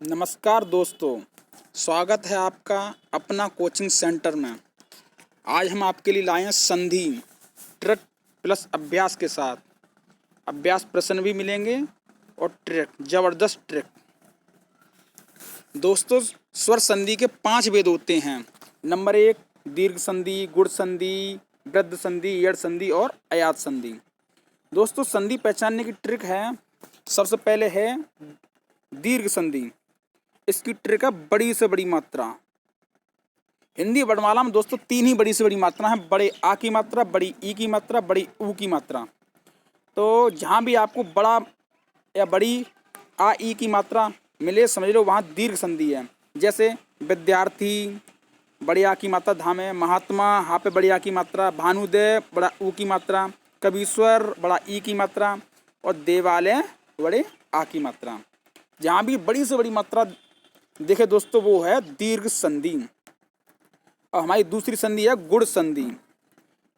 नमस्कार दोस्तों, स्वागत है आपका अपना कोचिंग सेंटर में। आज हम आपके लिए लाए हैं संधि ट्रिक प्लस अभ्यास के साथ। अभ्यास प्रश्न भी मिलेंगे और ट्रिक, जबरदस्त ट्रिक। दोस्तों, स्वर संधि के 5 भेद होते हैं। नंबर 1 दीर्घ संधि, गुण संधि, वृद्ध संधि, यड़ संधि और अयात संधि। दोस्तों, संधि पहचानने की ट्रिक है, सबसे पहले है दीर्घ संधि। इसकी ट्रिक है बड़ी से बड़ी मात्रा। हिंदी वर्णमाला में दोस्तों 3 ही बड़ी से बड़ी मात्रा है, बड़े आ की मात्रा, बड़ी ई की मात्रा, बड़ी ऊ की मात्रा। तो जहाँ भी आपको बड़ा या बड़ी आ ई की मात्रा मिले, समझ लो वहाँ दीर्घ संधि है। जैसे विद्यार्थी, बड़ी आ की मात्रा धाम है। महात्मा, हा पे बड़ी आ की मात्रा। भानुदय, बड़ा ऊ की मात्रा। कबीश्वर, बड़ा ई की मात्रा। और देवालय, बड़े आ की मात्रा। जहाँ भी बड़ी से बड़ी मात्रा देखे दोस्तों, वो है दीर्घ संधि। और हमारी दूसरी संधि है गुण संधि।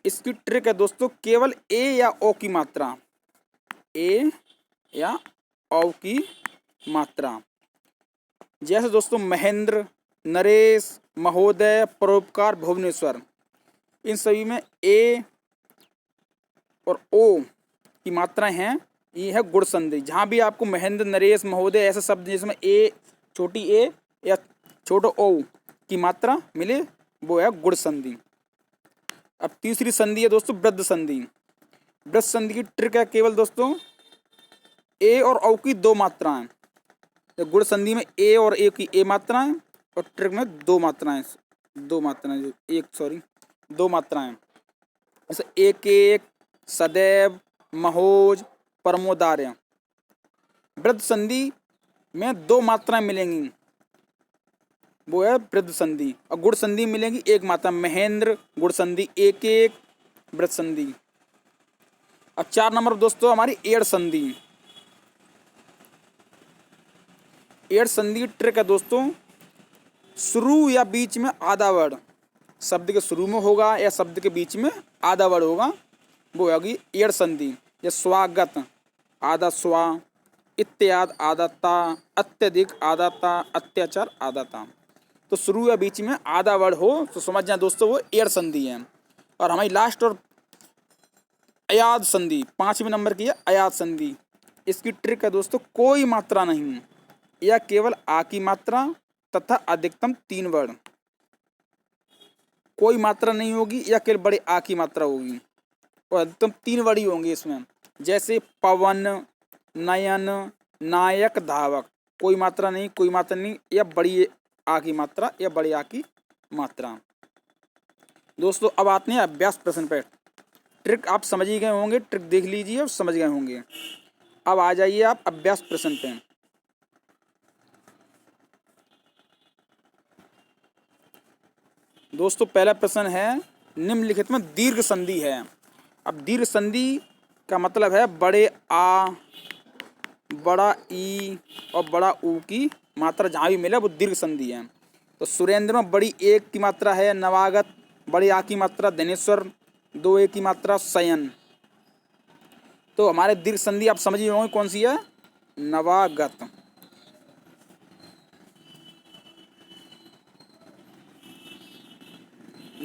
इसकी ट्रिक है दोस्तों, केवल ए या ओ की मात्रा, ए या ओ की मात्रा। जैसे दोस्तों महेंद्र, नरेश, महोदय, परोपकार, भुवनेश्वर, इन सभी में ए और ओ की मात्राएं हैं। ये है गुण संधि। जहाँ भी आपको महेंद्र, नरेश, महोदय ऐसे शब्द जिसमें ए, छोटी ए या छोटा ओ की मात्रा मिले, वो है गुण संधि। अब तीसरी संधि है दोस्तों वृद्ध संधि। वृद्ध संधि की ट्रिक है केवल दोस्तों ए और ओ की 2 मात्राएं। गुण संधि में ए और ए की ए मात्राएं और ट्रिक में 2 मात्राएं, 2 मात्राएं। जैसे एक एक, सदैव, महोज, परमोदार्य। वृद्ध संधि में 2 मात्राएं मिलेंगी, वो है वृद्ध संधि। और गुण संधि मिलेंगी 1 मात्रा, महेंद्र, गुण संधि एक एक, वृद्ध संधि। अब 4 नंबर दोस्तों हमारी एड़ संधि। एड़ संधि की ट्रिक है दोस्तों, शुरू या बीच में आधा वर्ड, शब्द के शुरू में होगा या शब्द के बीच में आधा वर्ड होगा, वो होगी एड़ संधि। ये स्वागत, आधा स्वा, इत्यादि आधा ता, अत्यधिक आधा ता, अत्याचार आधा ता। तो शुरू या बीच में आधा वर्ड हो तो समझ जाए दोस्तों वो एड़ संधि है। और हमारी लास्ट और अयाद संधि, 5वें नंबर की है अयाद संधि। इसकी ट्रिक है दोस्तों, कोई मात्रा नहीं या केवल आ की मात्रा तथा अधिकतम 3 वर्ड। कोई मात्रा नहीं होगी या केवल बड़े आ की मात्रा होगी और अधिकतम 3 वर्ड ही होंगे इसमें। जैसे पवन, नयन, नायक, धावक। कोई मात्रा नहीं, कोई मात्रा नहीं या बड़ी आ की मात्रा या बड़ी आ की मात्रा। दोस्तों अब आते हैं अभ्यास प्रश्न पर। ट्रिक आप समझ ही गए होंगे, ट्रिक देख लीजिए और समझ गए होंगे। अब आ जाइए आप अभ्यास प्रश्न पे। दोस्तों पहला प्रश्न है, निम्नलिखित में दीर्घ संधि है। अब दीर्घ संधि का मतलब है बड़े आ, बड़ा ई और बड़ा ऊ की मात्रा जहाँ भी मिले वो दीर्घ संधि है। तो सुरेंद्र में बड़ी एक की मात्रा है नवागत, बड़ी आ की मात्रा धनेश्वर, 2 ए की मात्रा शयन। तो हमारे दीर्घ संधि आप समझ ही होंगे कौन सी है, नवागत।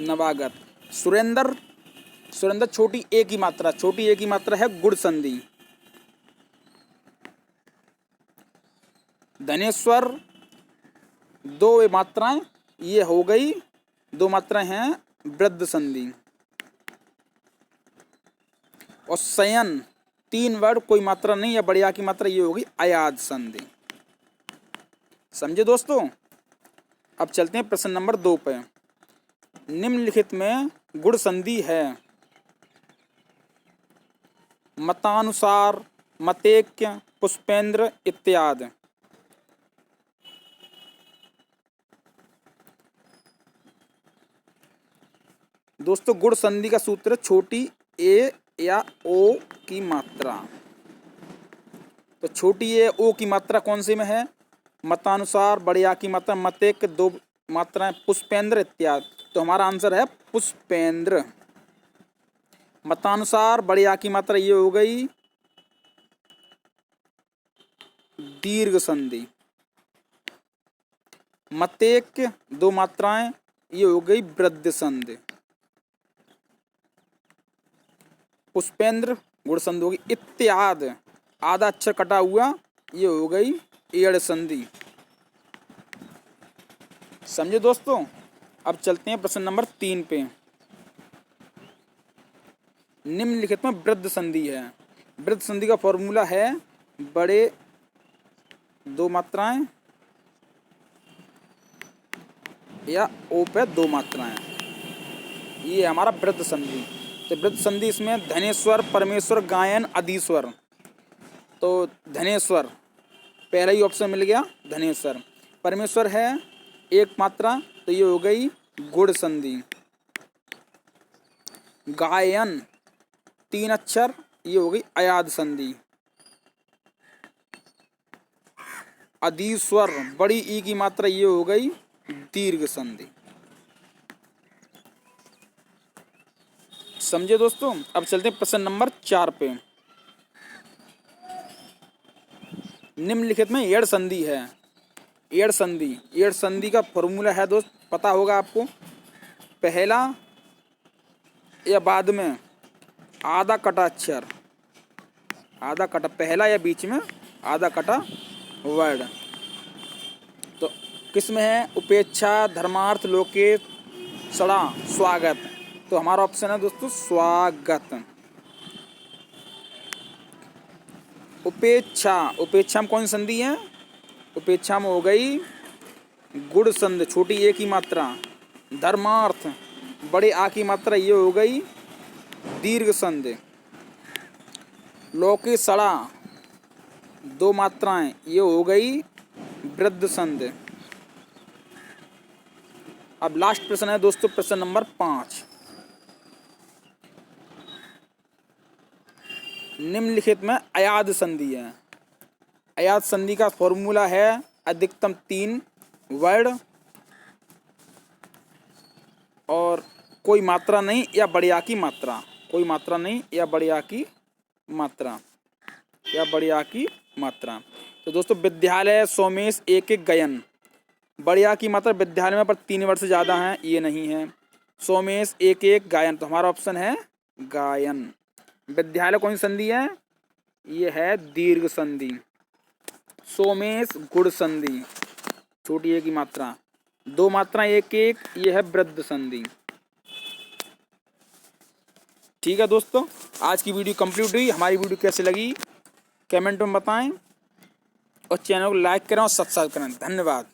नवागत। सुरेंद्र, सुरेंद्र छोटी ए की मात्रा, छोटी ए की मात्रा है गुण संधि। धनेश्वर 2 मात्राएं, ये हो गई 2 मात्राएं हैं वृद्ध संधि। और शयन 3 वर्ड, कोई मात्रा नहीं या बढ़िया की मात्रा, ये होगी अयाद संधि। समझे दोस्तों। अब चलते हैं प्रश्न नंबर 2 पे। निम्नलिखित में गुण संधि है मतानुसार, मतेक्य, पुष्पेंद्र इत्यादि। दोस्तों गुण संधि का सूत्र छोटी ए या ओ की मात्रा। तो छोटी ए ओ की मात्रा कौन सी में है, मतानुसार, बड़ी आ की मात्रा, मतेक 2 मात्राएं, पुष्पेंद्र इत्यादि। तो हमारा आंसर है पुष्पेंद्र। मतानुसार बड़ी आ की मात्रा ये हो गई दीर्घ संधि। मतेक 2 मात्राएं, ये हो गई वृद्ध संधि। पुष्पेंद्र गुण संधि होगी। इत्यादि आधा अक्षर कटा हुआ, ये हो गई एड़ संधि। समझे दोस्तों। अब चलते हैं प्रश्न नंबर 3 पे। निम्नलिखित में वृद्ध संधि है। वृद्ध संधि का फॉर्मूला है बड़े 2 मात्राएं या ओ पे 2 मात्राएं, ये हमारा वृद्ध संधि। तो वृद्ध संधि इसमें धनेश्वर, परमेश्वर, गायन, अधीश्वर। तो धनेश्वर पहला ही ऑप्शन मिल गया, धनेश्वर। परमेश्वर है 1 मात्रा, तो ये हो गई गुण संधि। गायन 3 अक्षर, ये हो गई अयाद संधि। अधीश्वर बड़ी ई की मात्रा, ये हो गई दीर्घ संधि। समझे दोस्तों। अब चलते हैं प्रश्न नंबर 4 पे। निम्नलिखित में एड़ संधि है। एड़ संधि, एड़ संधि का फॉर्मूला है दोस्त, पता होगा आपको। पहला या बाद में आधा कटा अक्षर, आधा कटा पहला या बीच में आधा कटा वर्ड। तो किस में है? उपेक्षा, धर्मार्थ, लोकेश, सड़ा, स्वागत। तो हमारा ऑप्शन है दोस्तों स्वागत। उपेक्षा, उपेक्षा में कौन सी संधि है? उपेक्षा में हो गई गुण संधि, छोटी ए की मात्रा। धर्मार्थ बड़े आ की मात्रा, ये हो गई दीर्घ संधि। लौकी, सड़ा 2 मात्राएं, ये हो गई वृद्ध संधि। अब लास्ट प्रश्न है दोस्तों, प्रश्न नंबर 5। निम्नलिखित में अयाद संधि है। अयाद संधि का फॉर्मूला है अधिकतम 3 वर्ड और कोई मात्रा नहीं या बड़े आ की मात्रा, कोई मात्रा नहीं या बड़े आ की मात्रा, या बड़े आ की मात्रा। तो दोस्तों विद्यालय, सोमेश, एक एक, गायन। बड़े आ की मात्रा विद्यालय में पर 3 वर्ड से ज़्यादा है, ये नहीं है। सोमेश, एक एक, गायन, तो हमारा ऑप्शन है गायन। विद्यालय कौन सी संधि है? ये है दीर्घ संधि। सोमेश गुण संधि, छोटी ए की मात्रा, 2 मात्रा एक एक, ये है वृद्ध संधि। ठीक है दोस्तों, आज की वीडियो कंप्लीट हुई। हमारी वीडियो कैसे लगी कमेंट में बताएं और चैनल को लाइक करें और सब्सक्राइब करें। धन्यवाद।